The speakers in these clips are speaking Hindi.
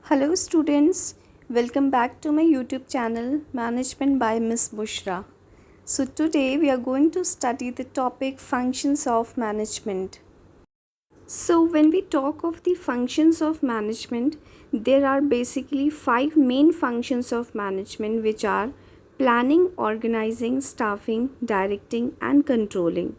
Hello students, welcome back to my YouTube channel Management by Miss Bushra. So today we are going to study the topic functions of management. So when we talk of the functions of management, there are basically 5 main functions of management which are planning, organizing, staffing, directing and controlling.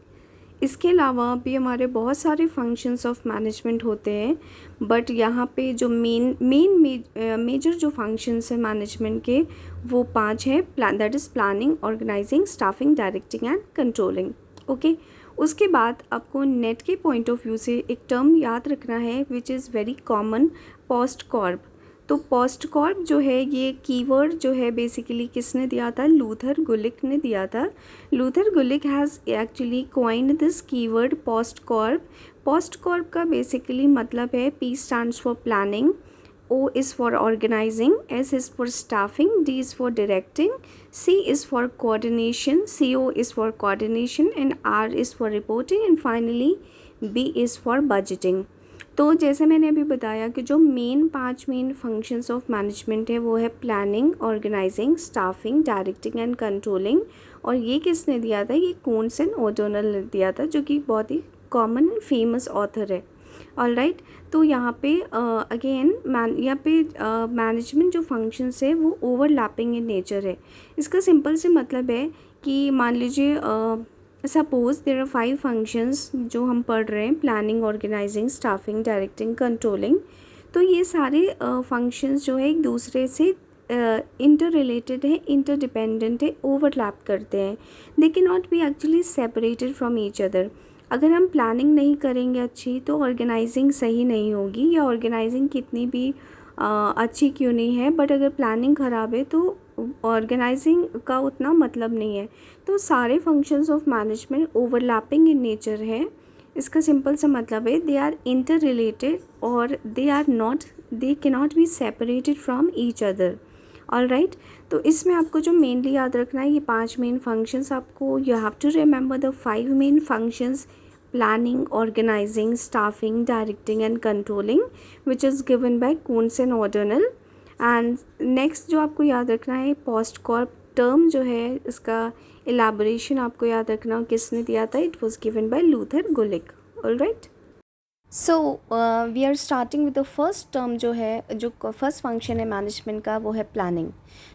इसके अलावा भी हमारे बहुत सारे फंक्शंस ऑफ मैनेजमेंट होते हैं, बट यहाँ पे जो मेजर जो फंक्शंस हैं मैनेजमेंट के वो 5 हैं. That is planning, organising, staffing, directing and controlling. Okay, उसके बाद आपको नेट के पॉइंट ऑफ व्यू से एक टर्म याद रखना है which is very common, post Corp. तो पोस्ट कॉर्प जो है ये कीवर्ड जो है बेसिकली किसने दिया था? लूथर गुलिक ने दिया था. Luther Gulik has actually coined this keyword post Corp. Post Corp का बेसिकली मतलब है P stands for planning, O is for organizing, S is for staffing, D is for directing, C is for coordination, CO is for coordination and R is for reporting and finally B is for budgeting. तो जैसे मैंने अभी बताया कि जो 5 मेन फंक्शंस ऑफ मैनेजमेंट है वो है planning, organising, staffing, directing and controlling. और ये किसने दिया था? ये कून्स एंड ओडोनल ने दिया था, जो कि बहुत ही कॉमन एंड फेमस ऑथर है. ऑलराइट, तो यहाँ पे अगेन यहाँ पे मैनेजमेंट जो फंक्शंस है वो ओवरलैपिंग इन नेचर है. इसका सिंपल से मतलब है कि मान लीजिए सपोज़ देयर आर 5 फंक्शंस जो हम पढ़ रहे हैं, planning, organising, staffing, directing, controlling. तो ये सारे फंक्शंस जो है एक दूसरे से इंटर रिलेटेड है, इंटरडिपेंडेंट है, ओवरलैप करते हैं. They can not be actually separated from each other. अगर हम प्लानिंग नहीं करेंगे अच्छी तो ऑर्गेनाइजिंग सही नहीं होगी, या ऑर्गेनाइजिंग कितनी भी अच्छी क्यों नहीं है, बट अगर प्लानिंग ख़राब है तो ऑर्गेनाइजिंग का उतना मतलब नहीं है. तो सारे functions of management overlapping in nature है. इसका सिंपल सा मतलब है दे आर इंटर रिलेटेड और दे can not be separated from each other. Alright, तो इसमें आपको जो मेनली याद रखना है ये 5 मेन फंक्शंस. आपको you have to remember the 5 main functions: planning, organising, staffing, directing and controlling, which is given by Koontz and O'Donnell. And next जो आपको याद रखना है, पोस्ट कॉर्प टर्म जो है इसका एलाबोरेशन आपको याद रखना किसने दिया था? It was given by Luther Gulick. Alright, so we are starting with the first term जो है, जो फर्स्ट फंक्शन है मैनेजमेंट का, वो है प्लानिंग.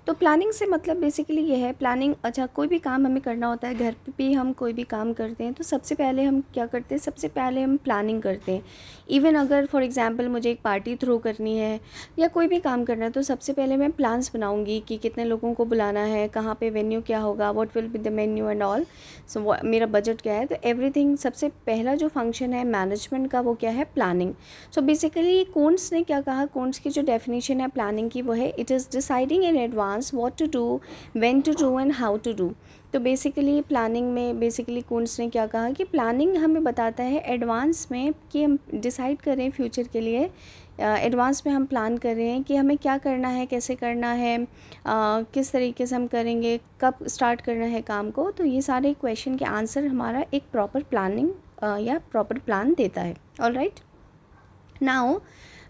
तो प्लानिंग से मतलब बेसिकली ये है प्लानिंग. अच्छा, कोई भी काम हमें करना होता है, घर पे भी हम कोई भी काम करते हैं तो सबसे पहले हम क्या करते हैं? सबसे पहले हम प्लानिंग करते हैं. इवन अगर फॉर एग्जांपल मुझे एक पार्टी थ्रो करनी है या कोई भी काम करना है तो सबसे पहले मैं प्लान्स बनाऊंगी कि कितने लोगों को बुलाना है, कहाँ पे वेन्यू क्या होगा, what will be the menu and all. So मेरा बजट क्या है, तो एवरीथिंग. सबसे पहला जो फंक्शन है मैनेजमेंट का वो क्या है? प्लानिंग. सो बेसिकली कोन्स ने क्या कहा? कोन्स की जो डेफिनेशन है प्लानिंग की वो है it is deciding in advance what to do, when to do and how to do. तो बेसिकली प्लानिंग में बेसिकली कोन्स ने क्या कहा कि प्लानिंग हमें बताता है एडवांस में कि हम डिसाइड करें फ्यूचर के लिए. एडवांस में हम प्लान कर रहे हैं कि हमें क्या करना है, कैसे करना है, किस तरीके से हम करेंगे, कब स्टार्ट करना है काम को. तो ये सारे क्वेश्चन के आंसर हमारा एक प्रॉपर प्लानिंग या प्रॉपर प्लान देता है. Alright, now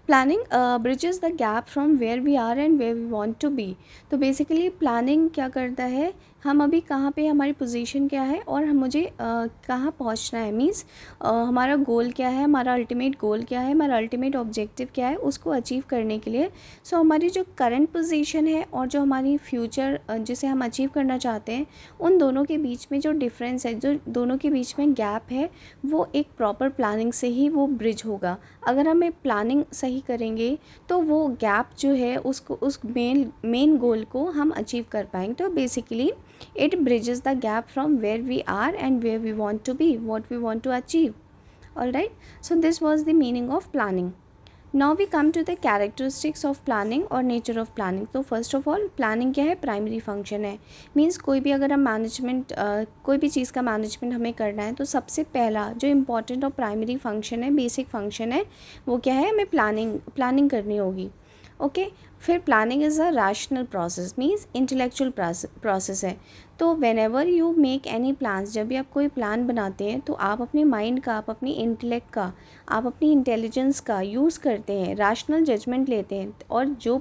planning bridges the gap from where we are and where we want to be. तो बेसिकली प्लानिंग क्या करता है, हम अभी कहाँ पे, हमारी पोजीशन क्या है और मुझे कहाँ पहुँचना है, मीन्स हमारा गोल क्या है, हमारा अल्टीमेट गोल क्या है, हमारा अल्टीमेट ऑब्जेक्टिव क्या है, उसको अचीव करने के लिए. सो हमारी जो करंट पोजीशन है और जो हमारी फ्यूचर जिसे हम अचीव करना चाहते हैं, उन दोनों के बीच में जो डिफरेंस है, जो दोनों के बीच में गैप है, वो एक प्रॉपर प्लानिंग से ही वो ब्रिज होगा. अगर हमें प्लानिंग सही करेंगे तो वो गैप जो है उसको, उस मेन गोल को हम अचीव कर पाएंगे. तो basically it bridges the gap from where we are and where we want to be, what we want to achieve. Alright, so this was the meaning of planning. Now we come to the characteristics of planning or nature of planning. तो first of all planning क्या है? प्राइमरी फंक्शन है. मीन्स कोई भी अगर हम मैनेजमेंट कोई भी चीज़ का मैनेजमेंट हमें करना है तो सबसे पहला जो इम्पॉर्टेंट और प्राइमरी फंक्शन है, बेसिक फंक्शन है, वो क्या है? हमें प्लानिंग करनी होगी. ओके। फिर planning is a rational process, means intellectual process है। तो when ever you make any plans, जब भी आप कोई प्लान बनाते हैं तो आप अपने माइंड का, आप अपनी इंटेलेक्ट का, आप अपनी इंटेलिजेंस का यूज़ करते हैं, रैशनल जजमेंट लेते हैं। और जो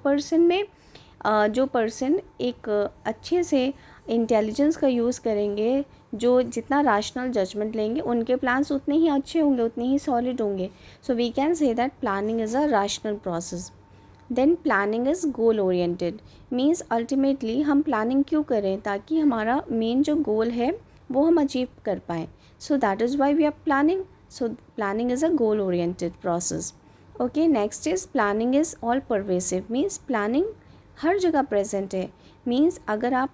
पर्सन एक अच्छे से इंटेलिजेंस का यूज़ करेंगे, जो जितना रैशनल जजमेंट लेंगे, उनके प्लान्स उतने ही अच्छे होंगे, उतने ही सॉलिड होंगे। So we can say that planning is a rational process. Then planning is goal oriented, means ultimately हम प्लानिंग क्यों करें, ताकि हमारा मेन जो गोल है वो हम अचीव कर पाएँ। So that is why we are planning. So planning is a goal oriented process. Okay, next is planning is all pervasive, means planning हर जगह प्रेजेंट है। मीन्स अगर आप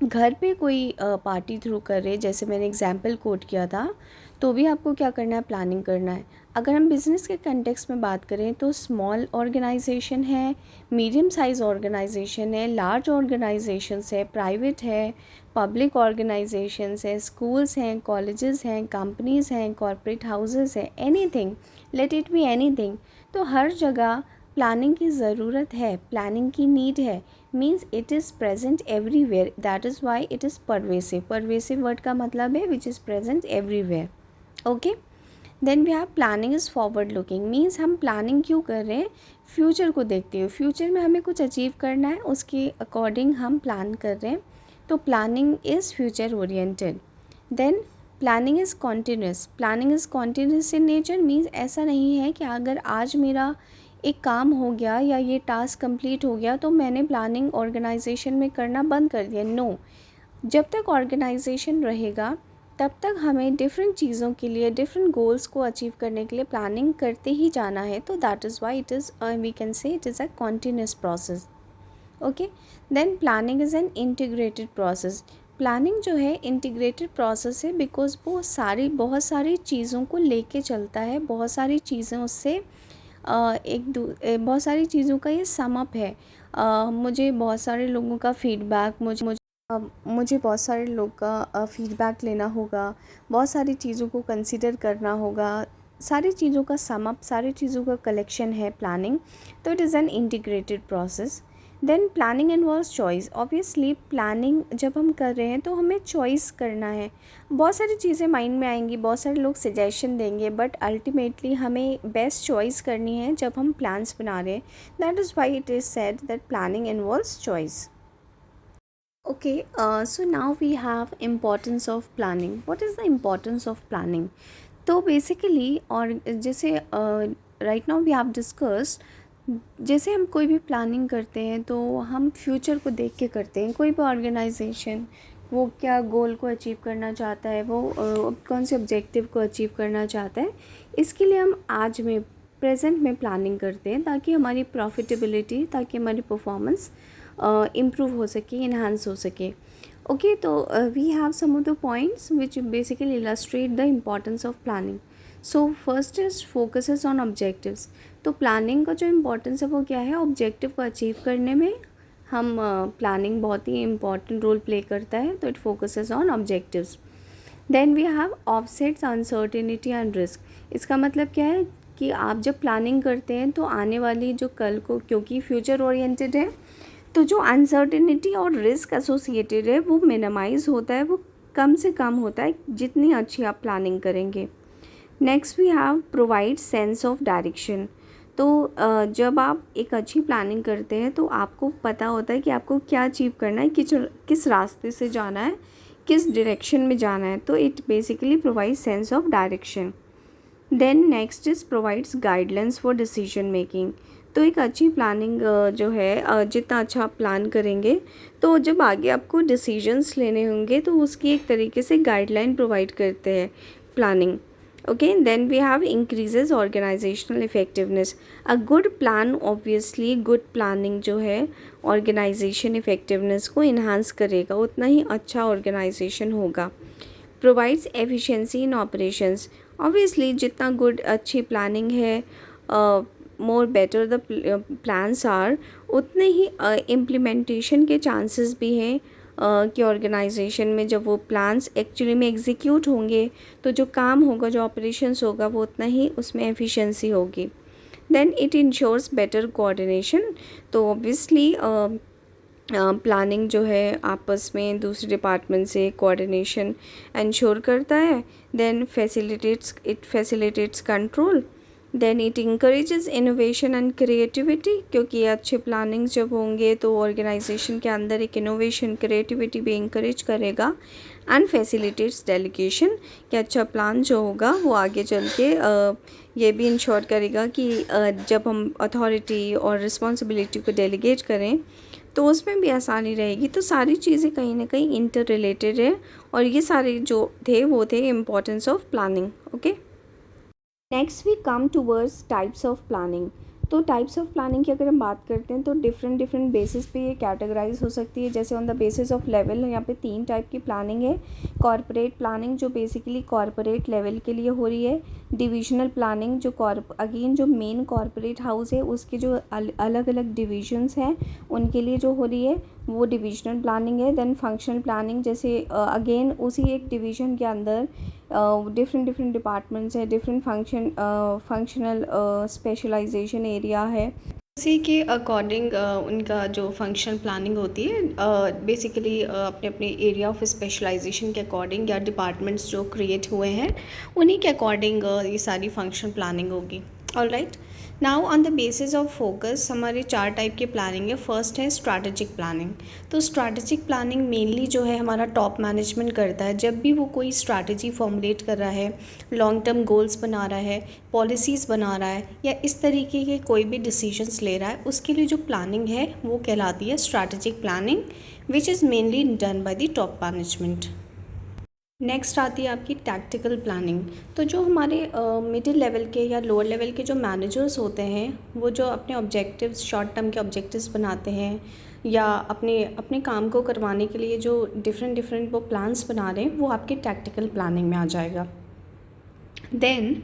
घर पे कोई पार्टी थ्रू कर रहे, जैसे मैंने एग्जाम्पल कोट किया था, तो भी आपको क्या करना है, प्लानिंग करना है। अगर हम बिज़नेस के कंटेक्स्ट में बात करें तो स्मॉल ऑर्गेनाइजेशन है, मीडियम साइज़ ऑर्गेनाइजेशन है, लार्ज ऑर्गेनाइजेशंस है, प्राइवेट है, पब्लिक ऑर्गेनाइजेशंस है, स्कूल्स हैं, कॉलेजेस हैं, कंपनीज़ हैं, कॉर्पोरेट हाउसेस हैं, anything, let it be anything. तो हर जगह प्लानिंग की ज़रूरत है, प्लानिंग की नीड है। Means it is present everywhere, that is why it is pervasive. Pervasive word का मतलब है which is present everywhere. Okay, then we have planning is forward looking, means हम प्लानिंग क्यों कर रहे हैं, फ्यूचर को देखते हुए, फ्यूचर में हमें कुछ अचीव करना है, उसके अकॉर्डिंग हम प्लान कर रहे हैं। तो planning is future oriented. Then planning is continuous, planning is continuous in nature, means ऐसा नहीं है कि अगर आज मेरा एक काम हो गया या ये टास्क कंप्लीट हो गया तो मैंने प्लानिंग ऑर्गेनाइजेशन में करना बंद कर दिया। नो, जब तक ऑर्गेनाइजेशन रहेगा तब तक हमें डिफरेंट चीज़ों के लिए, डिफरेंट गोल्स को अचीव करने के लिए प्लानिंग करते ही जाना है। तो that is why it is we can say it is a continuous process. Okay, then planning is an integrated process. Planning जो है इंटीग्रेटेड प्रोसेस है बिकॉज वो बहुत सारी चीज़ों को लेके चलता है, बहुत सारी चीज़ें उससे बहुत सारी चीज़ों का ये सम अप है। मुझे बहुत सारे लोगों का फीडबैक, मुझे बहुत सारे लोग का फीडबैक लेना होगा, बहुत सारी चीज़ों को कंसिडर करना होगा, सारी चीज़ों का सम अप, सारी चीज़ों का कलेक्शन है प्लानिंग। तो it is an integrated process. Then planning involves choice. Obviously planning जब हम कर रहे हैं तो हमें चॉइस करना है। बहुत सारी चीज़ें माइंड में आएंगी, बहुत सारे लोग सजेशन देंगे, बट अल्टीमेटली हमें बेस्ट चॉइस करनी है जब हम प्लान्स बना रहे हैं। That is why it is said that planning involves choice. Okay, so now we have importance of planning. What is the importance of planning? तो बेसिकली, और जैसे right now we have discussed, जैसे हम कोई भी प्लानिंग करते हैं तो हम फ्यूचर को देख के करते हैं। कोई भी ऑर्गेनाइजेशन वो क्या गोल को अचीव करना चाहता है, वो कौन से ऑब्जेक्टिव को अचीव करना चाहता है, इसके लिए हम आज में प्रेजेंट में प्लानिंग करते हैं, ताकि हमारी प्रॉफिटेबिलिटी, ताकि हमारी परफॉर्मेंस इम्प्रूव हो सके, इन्हांस हो सके। ओके, तो we have some of the points which basically illustrate the importance of planning. So first is focuses on objectives. तो प्लानिंग का जो इम्पोर्टेंस है वो क्या है, ऑब्जेक्टिव को अचीव करने में हम प्लानिंग बहुत ही इम्पॉर्टेंट रोल प्ले करता है। तो it focuses on objectives. Then we have offsets, uncertainty and risk. इसका मतलब क्या है कि आप जब प्लानिंग करते हैं तो आने वाली जो कल को, क्योंकि फ्यूचर ओरिएंटेड है, तो जो अनसर्टेनिटी और रिस्क एसोसिएटेड है वो मिनिमाइज़ होता है, वो कम से कम होता है जितनी अच्छी आप प्लानिंग करेंगे। Next we have provide sense of direction. तो जब आप एक अच्छी प्लानिंग करते हैं तो आपको पता होता है कि आपको क्या अचीव करना है, किस रास्ते से जाना है, किस डायरेक्शन में जाना है। तो it basically provide sense of direction. Then next is provides guidelines for decision making. तो एक अच्छी प्लानिंग जो है, जितना अच्छा आप प्लान करेंगे तो जब आगे आपको डिसीजंस लेने होंगे तो उसकी एक तरीके से गाइडलाइन प्रोवाइड करते हैं planning. Okay, then we have increases organisational effectiveness. A good plan, obviously good planning जो है ऑर्गेनाइजेशन इफेक्टिवनेस को इन्हांस करेगा, उतना ही अच्छा ऑर्गेनाइजेशन होगा। Provides efficiency in operations. Obviously जितना गुड अच्छी प्लानिंग है, more better the plans are, उतने ही इम्प्लीमेंटेशन के चांसेस भी हैं कि ऑर्गेनाइजेशन में जब वो प्लान्स एक्चुअली में एग्जीक्यूट होंगे तो जो काम होगा, जो ऑपरेशंस होगा, वो उतना ही उसमें एफिशिएंसी होगी। Then it ensures better coordination. तो ऑब्वियसली प्लानिंग जो है आपस में दूसरे डिपार्टमेंट से कोऑर्डिनेशन इंश्योर करता है। Then facilitates control. Then it encourages innovation and creativity, क्योंकि ये अच्छे प्लानिंग जब होंगे तो ऑर्गेनाइजेशन के अंदर एक इनोवेशन क्रिएटिविटी भी इंकरेज करेगा। एंड फैसिलिटेट्स डेलीगेशन, कि अच्छा प्लान जो होगा वो आगे चल के ये भी इंश्योर करेगा कि जब हम अथॉरिटी और रिस्पॉन्सिबिलिटी को डेलीगेट करें तो उसमें भी आसानी रहेगी। तो सारी चीज़ें कहीं ना कहीं इंटर रिलेटेड है, और ये सारे जो थे वो थे importance of planning. Okay, next we come towards types of planning. तो टाइप्स ऑफ प्लानिंग की अगर हम बात करते हैं तो डिफरेंट बेसिस पे ये कैटेगराइज हो सकती है। जैसे on the basis of level यहाँ पे 3 टाइप की प्लानिंग है। कॉरपोरेट प्लानिंग जो बेसिकली कॉरपोरेट लेवल के लिए हो रही है। डिविजनल प्लानिंग जो अगेन जो मेन कॉरपोरेट हाउस है उसके जो अलग अलग डिविजन्स हैं उनके लिए जो हो रही है वो डिविजनल प्लानिंग है। देन फंक्शनल प्लानिंग, जैसे अगेन उसी एक डिवीज़न के अंदर डिफरेंट डिपार्टमेंट्स है, डिफरेंट फंक्शनल स्पेशलाइजेशन एरिया है, उसी के अकॉर्डिंग उनका जो फंक्शनल प्लानिंग होती है बेसिकली अपने अपने एरिया ऑफ स्पेशलाइजेशन के अकॉर्डिंग या डिपार्टमेंट्स जो क्रिएट हुए हैं उन्हीं के अकॉर्डिंग ये सारी फंक्शनल प्लानिंग होगी। Alright, now on the basis of focus हमारे 4 टाइप की प्लानिंग है। फर्स्ट है स्ट्रैटेजिक प्लानिंग। तो स्ट्रैटेजिक प्लानिंग मेनली जो है हमारा टॉप मैनेजमेंट करता है। जब भी वो कोई स्ट्रैटेजी फॉर्मुलेट कर रहा है, लॉन्ग टर्म गोल्स बना रहा है, पॉलिसीज़ बना रहा है, या इस तरीके के कोई भी डिसीजंस ले रहा है, उसके लिए जो प्लानिंग है वो कहलाती है strategic planning, which is mainly done by the top management. Next आती है आपकी टैक्टिकल प्लानिंग। तो जो हमारे मिडिल लेवल के या लोअर लेवल के जो मैनेजर्स होते हैं वो जो अपने ऑब्जेक्टिव्स, शॉर्ट टर्म के ऑब्जेक्टिव्स बनाते हैं या अपने अपने काम को करवाने के लिए जो डिफरेंट वो प्लान्स बना रहे हैं वो आपके टैक्टिकल प्लानिंग में आ जाएगा। देन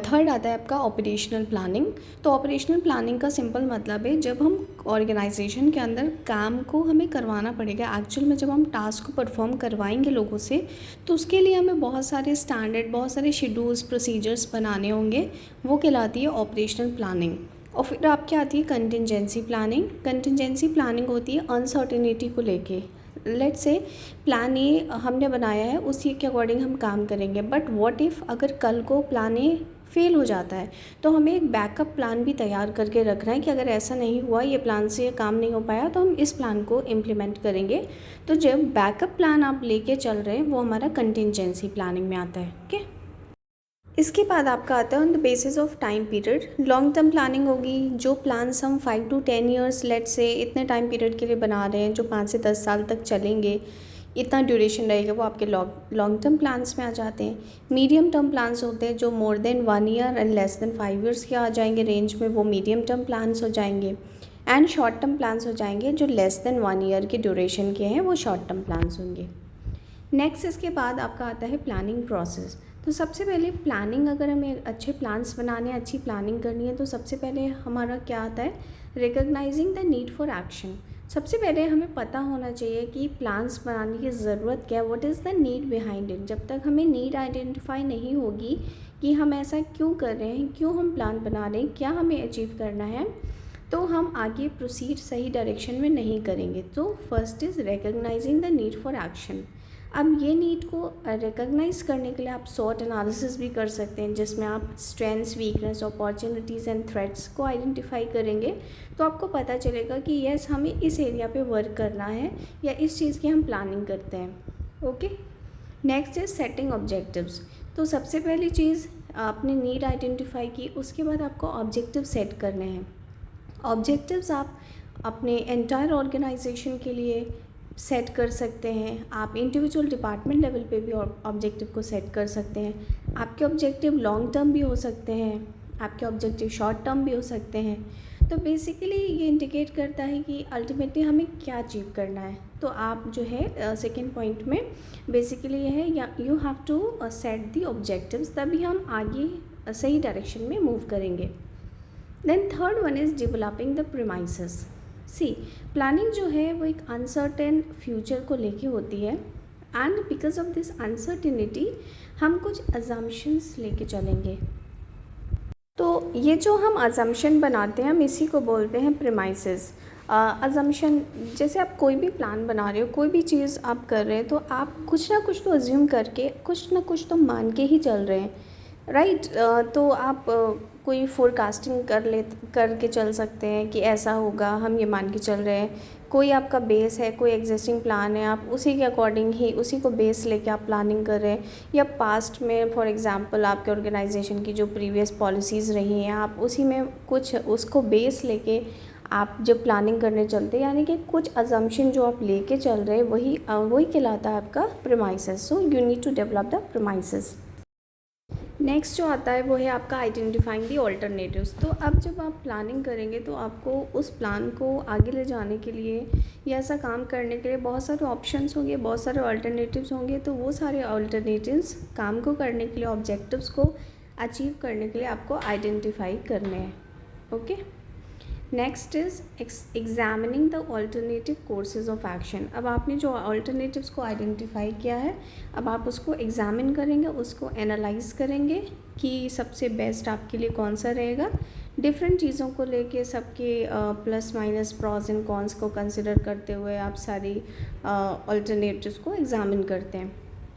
थर्ड आता है आपका ऑपरेशनल प्लानिंग। तो ऑपरेशनल प्लानिंग का सिंपल मतलब है जब हम ऑर्गेनाइजेशन के अंदर काम को हमें करवाना पड़ेगा, एक्चुअल में जब हम टास्क को परफॉर्म करवाएंगे लोगों से, तो उसके लिए हमें बहुत सारे स्टैंडर्ड, बहुत सारे शेड्यूल्स, प्रोसीजर्स बनाने होंगे, वो कहलाती है ऑपरेशनल प्लानिंग। और फिर आपकी आती है कंटिजेंसी प्लानिंग। कंटिजेंसी प्लानिंग होती है अनसर्टेनिटी को लेके। लेट्स से प्लान ए हमने बनाया है, उसी के अकॉर्डिंग हम काम करेंगे, बट व्हाट इफ़ अगर कल को प्लान ए फेल हो जाता है तो हमें एक बैकअप प्लान भी तैयार करके रखना है कि अगर ऐसा नहीं हुआ, ये प्लान से काम नहीं हो पाया, तो हम इस प्लान को इम्प्लीमेंट करेंगे। तो जब बैकअप प्लान आप लेके चल रहे हैं वो हमारा कंटिजेंसी प्लानिंग में आता है। ओके, इसके बाद आपका आता है on the basis of time period. Long term planning होगी, जो प्लान्स हम 5 to 10 ईयर्स लेट्स से इतने टाइम पीरियड के लिए बना रहे हैं, जो 5 से 10 साल तक चलेंगे, इतना ड्यूरेशन रहेगा, वो आपके लॉन्ग टर्म प्लान्स में आ जाते हैं। मीडियम टर्म प्लान्स होते हैं जो more than 1 year and less than 5 years के आ जाएंगे रेंज में, वो मीडियम टर्म प्लान्स हो जाएंगे। एंड शॉर्ट टर्म प्लान्स हो जाएंगे जो लेस देन 1 ईयर के ड्यूरेशन के हैं, वो शॉर्ट टर्म प्लान्स होंगे। नेक्स्ट इसके बाद आपका आता है प्लानिंग प्रोसेस। तो सबसे पहले प्लानिंग, अगर हमें अच्छे प्लान्स बनाने, अच्छी प्लानिंग करनी है, तो सबसे पहले हमारा क्या आता है, recognising the need for action. सबसे पहले हमें पता होना चाहिए कि प्लान्स बनाने की ज़रूरत क्या है, what is the need behind it. जब तक हमें नीड आइडेंटिफाई नहीं होगी कि हम ऐसा क्यों कर रहे हैं, क्यों हम प्लान बना रहे हैं, क्या हमें अचीव करना है, तो हम आगे प्रोसीड सही डायरेक्शन में नहीं करेंगे। तो first is recognising the need for action. अब ये नीड को रिकॉग्नाइज करने के लिए आप सॉट एनालिसिस भी कर सकते हैं, जिसमें आप strengths, weakness, opportunities and threats को आइडेंटिफाई करेंगे। तो आपको पता चलेगा कि यस, हमें इस एरिया पे वर्क करना है या इस चीज़ की हम प्लानिंग करते हैं। Okay, next is setting objectives. तो सबसे पहली चीज़ आपने नीड आइडेंटिफाई की, उसके बाद आपको ऑब्जेक्टिव सेट करने हैं। ऑब्जेक्टिव्स आप अपने एंटायर ऑर्गेनाइजेशन के लिए सेट कर सकते हैं, आप इंडिविजुअल डिपार्टमेंट लेवल पे भी ऑब्जेक्टिव को सेट कर सकते हैं। आपके ऑब्जेक्टिव लॉन्ग टर्म भी हो सकते हैं, आपके ऑब्जेक्टिव शॉर्ट टर्म भी हो सकते हैं। तो बेसिकली ये इंडिकेट करता है कि अल्टीमेटली हमें क्या अचीव करना है। तो आप जो है सेकेंड पॉइंट में बेसिकली ये है, या you have to set the objectives, तभी हम आगे सही डायरेक्शन में मूव करेंगे। Then third one is developing the premises. See, planning जो है वो एक अनसर्टेन फ्यूचर को लेके होती है, and because of this uncertainty हम कुछ अजम्पशंस लेके चलेंगे। तो ये जो हम अजम्पशन बनाते हैं हम इसी को बोलते हैं प्रीमाइसेस। अजम्पशन, जैसे आप कोई भी प्लान बना रहे हो, कोई भी चीज़ आप कर रहे हैं तो आप कुछ ना कुछ तो अज्यूम करके, कुछ ना कुछ तो मान के ही चल रहे हैं, राइट। तो आप कोई फोरकास्टिंग करके चल सकते हैं कि ऐसा होगा, हम ये मान के चल रहे हैं। कोई आपका बेस है, कोई एग्जिस्टिंग प्लान है, आप उसी के अकॉर्डिंग ही, उसी को बेस लेके आप प्लानिंग कर रहे हैं। या पास्ट में फॉर एग्जांपल आपके ऑर्गेनाइजेशन की जो प्रीवियस पॉलिसीज़ रही हैं, आप उसी में कुछ उसको बेस लेके आप जब प्लानिंग करने चलते हैं, यानी कि कुछ अजम्पशन जो आप लेके चल रहे हैं वही कहलाता है आपका premises. So you need to develop the premises. Next जो आता है वो है आपका आइडेंटिफाइंग दी ऑल्टरनेटिव्स। तो अब जब आप प्लानिंग करेंगे तो आपको उस प्लान को आगे ले जाने के लिए या ऐसा काम करने के लिए बहुत सारे ऑप्शंस होंगे, बहुत सारे ऑल्टरनेटिव्स होंगे। तो वो सारे ऑल्टरनेटिव्स काम को करने के लिए, ऑब्जेक्टिव्स को अचीव करने के लिए आपको आइडेंटिफाई करने हैं। Okay, next is examining the alternative courses of action. अब आपने जो ऑल्टरनेटिव्स को आइडेंटिफाई किया है, अब आप उसको एग्जामिन करेंगे, उसको एनालाइज करेंगे कि सबसे बेस्ट आपके लिए कौन सा रहेगा। डिफरेंट चीज़ों को लेके, सबके plus minus, pros and cons को कंसिडर करते हुए आप सारी ऑल्टरनेटिव्स को एग्जामिन करते हैं।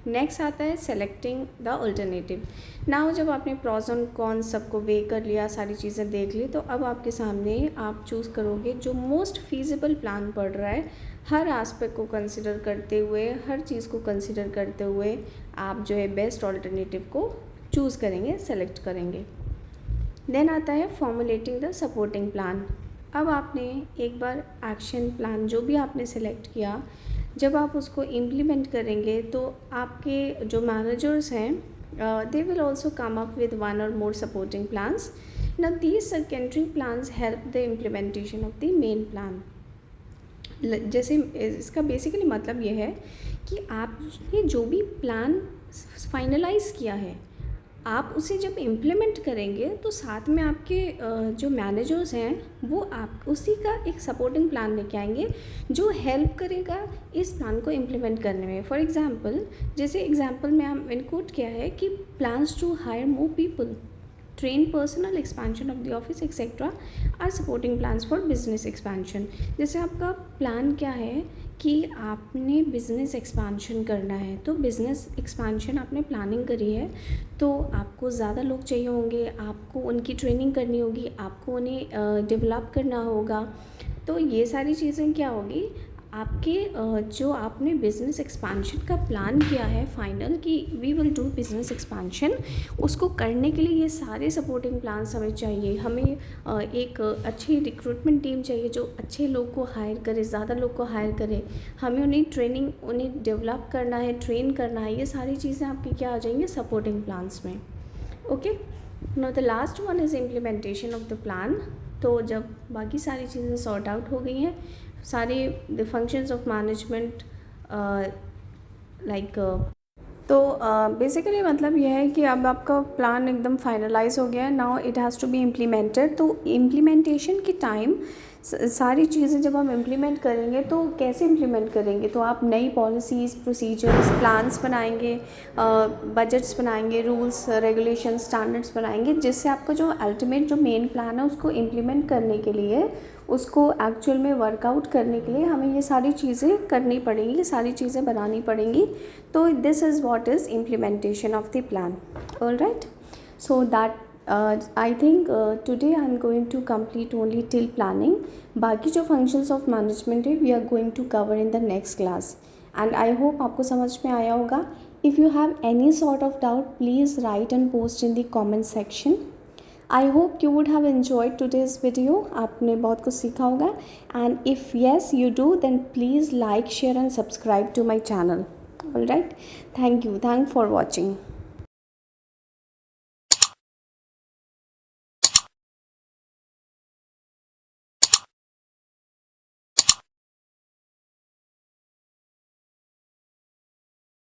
नेक्स्ट आता है सेलेक्टिंग द अल्टरनेटिव। नाउ जब आपने प्रॉज एंड कॉन्स सबको वे कर लिया, सारी चीज़ें देख ली, तो अब आपके सामने आप चूज़ करोगे जो मोस्ट फीजिबल प्लान पड़ रहा है। हर एस्पेक्ट को कंसिडर करते हुए, हर चीज़ को कंसिडर करते हुए आप जो है बेस्ट अल्टरनेटिव को चूज़ करेंगे, सेलेक्ट करेंगे। देन आता है फॉर्मुलेटिंग द सपोर्टिंग प्लान। अब आपने एक बार एक्शन प्लान जो भी आपने सेलेक्ट किया, जब आप उसको इम्प्लीमेंट करेंगे तो आपके जो मैनेजर्स हैं they will also come up with one or more supporting plans. Now these secondary plans help the implementation of the main plan. जैसे इसका बेसिकली मतलब ये है कि आपने जो भी प्लान फाइनलाइज किया है, आप उसे जब इम्प्लीमेंट करेंगे तो साथ में आपके जो मैनेजर्स हैं वो आप उसी का एक सपोर्टिंग प्लान लेके आएंगे जो हेल्प करेगा इस प्लान को इम्प्लीमेंट करने में। फॉर एग्जांपल, जैसे एग्जांपल में हम इनकोट किया है कि plans to hire more people, train personnel, expansion of the office etcetera are supporting plans for business expansion. जैसे आपका प्लान क्या है कि आपने बिज़नेस एक्सपेंशन करना है, तो बिज़नेस एक्सपेंशन आपने प्लानिंग करी है, तो आपको ज़्यादा लोग चाहिए होंगे, आपको उनकी ट्रेनिंग करनी होगी, आपको उन्हें डेवलप करना होगा। तो ये सारी चीज़ें क्या होगी, आपके जो आपने बिज़नेस एक्सपेंशन का प्लान किया है फाइनल कि we will do business expansion, उसको करने के लिए ये सारे सपोर्टिंग प्लान्स हमें चाहिए। हमें एक अच्छी रिक्रूटमेंट टीम चाहिए जो अच्छे लोग को हायर करे, ज़्यादा लोग को हायर करे। हमें उन्हें ट्रेनिंग, उन्हें डेवलप करना है, ट्रेन करना है। ये सारी चीज़ें आपकी क्या आ जाएंगी, सपोर्टिंग प्लान्स में। Okay, now the last one is implementation of the plan. तो जब बाकी सारी चीज़ें सॉर्ट आउट हो गई हैं, सारे the functions of management like, तो बेसिकली मतलब यह है कि अब आपका प्लान एकदम फाइनलाइज हो गया है। Now it has to be implemented. तो इम्प्लीमेंटेशन के टाइम सारी चीज़ें जब हम इम्प्लीमेंट करेंगे तो कैसे इम्प्लीमेंट करेंगे, तो आप नई पॉलिसीज़, प्रोसीजर्स, प्लान्स बनाएंगे, बजट्स बनाएंगे, रूल्स, रेगुलेशन, स्टैंडर्ड्स बनाएंगे, जिससे आपका जो अल्टीमेट जो मेन प्लान है उसको इम्प्लीमेंट करने के लिए, उसको एक्चुअल में वर्कआउट करने के लिए हमें ये सारी चीज़ें करनी पड़ेंगी, ये सारी चीज़ें बनानी पड़ेंगी। तो this is what is implementation of the plan. Alright, so that I think today I am going to complete only till planning. बाकी जो functions of management है we are going to cover in the next class, and I hope आपको समझ में आया होगा. If you have any sort of doubt, please write and post in the comment section. I hope you would have enjoyed today's video. आपने बहुत कुछ सीखा होगा, and if yes you do, then please like, share and subscribe to my channel. Alright, thank you. Thanks for watching.